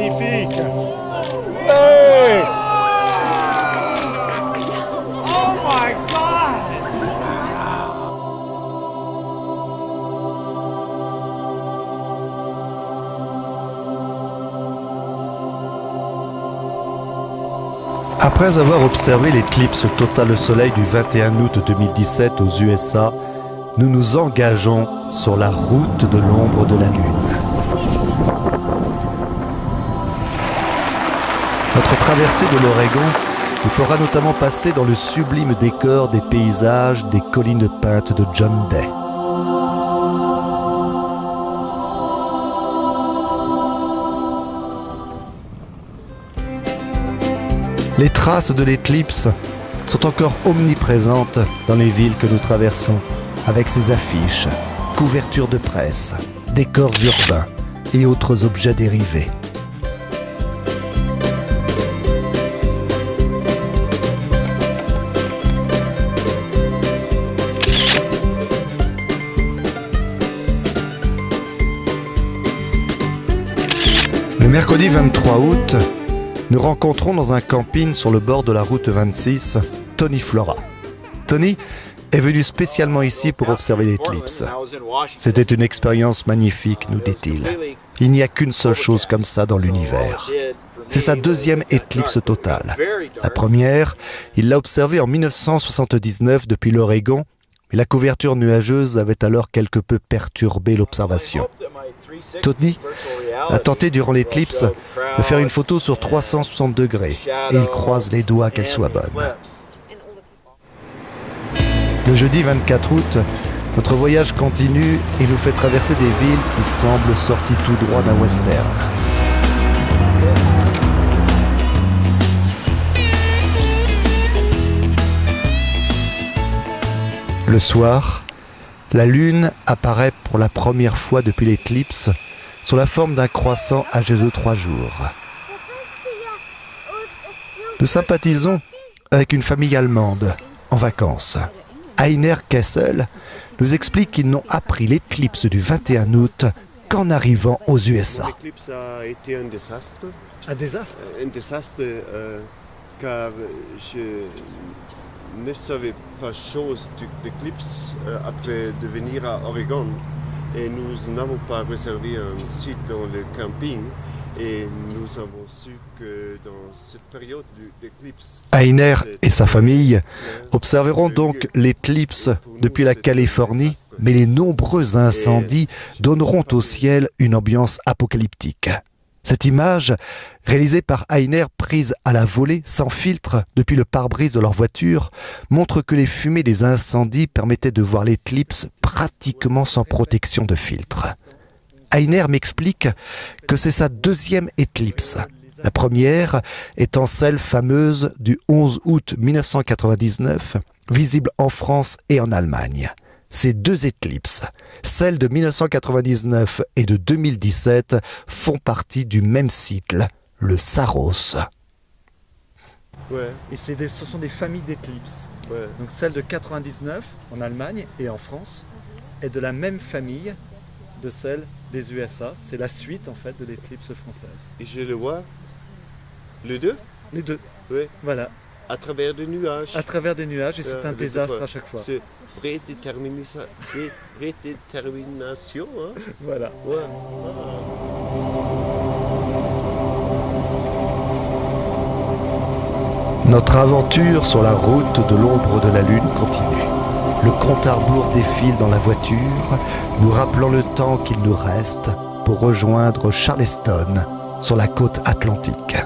magnifique. Hey! Oh my God! Après avoir observé l'éclipse totale au soleil du 21 août 2017 aux USA, nous nous engageons sur la route de l'ombre de la Lune. Notre traversée de l'Oregon nous fera notamment passer dans le sublime décor des paysages des collines peintes de John Day. Les traces de l'éclipse sont encore omniprésentes dans les villes que nous traversons, avec ses affiches, couvertures de presse, décors urbains et autres objets dérivés. Le mercredi 23 août, nous rencontrons dans un camping sur le bord de la route 26 Tony Flora. Tony est venu spécialement ici pour observer l'éclipse. C'était une expérience magnifique, nous dit-il. Il n'y a qu'une seule chose comme ça dans l'univers. C'est sa deuxième éclipse totale. La première, il l'a observée en 1979 depuis l'Oregon, mais la couverture nuageuse avait alors quelque peu perturbé l'observation. Tony a tenté durant l'éclipse de faire une photo sur 360 degrés et il croise les doigts qu'elle soit bonne. Le jeudi 24 août, notre voyage continue et nous fait traverser des villes qui semblent sorties tout droit d'un western. Le soir, la Lune apparaît pour la première fois depuis l'éclipse sous la forme d'un croissant âgé de 3 jours. Nous sympathisons avec une famille allemande en vacances. Heiner Kessel nous explique qu'ils n'ont appris l'éclipse du 21 août qu'en arrivant aux USA. L'éclipse a été un désastre. Un désastre? Un désastre car je ne savais pas chose de l'éclipse après de venir à Oregon. Et nous n'avons pas réservé un site dans le camping. Et nous avons su que dans cette période de l'éclipse... Heiner et sa famille observeront donc l'éclipse depuis la Californie, mais les nombreux incendies donneront au ciel une ambiance apocalyptique. Cette image, réalisée par Heiner, prise à la volée, sans filtre, depuis le pare-brise de leur voiture, montre que les fumées des incendies permettaient de voir l'éclipse pratiquement sans protection de filtre. Heiner m'explique que c'est sa deuxième éclipse. La première étant celle fameuse du 11 août 1999, visible en France et en Allemagne. Ces deux éclipses, celles de 1999 et de 2017, font partie du même cycle, le Saros. Ouais, Et ce sont des familles d'éclipses. ouais. Donc celle de 99 en Allemagne et en France est de la même famille de celle des USA. C'est la suite en fait de l'éclipse française. Et je le vois, les deux, Les deux, ouais, voilà, à travers des nuages. à travers des nuages et c'est un les deux désastre fois. à chaque fois. C'est prédétermination, hein? Voilà. Ouais. Notre aventure sur la route de l'ombre de la Lune continue. Le compte à rebours défile dans la voiture, nous rappelant le temps qu'il nous reste pour rejoindre Charleston sur la côte atlantique.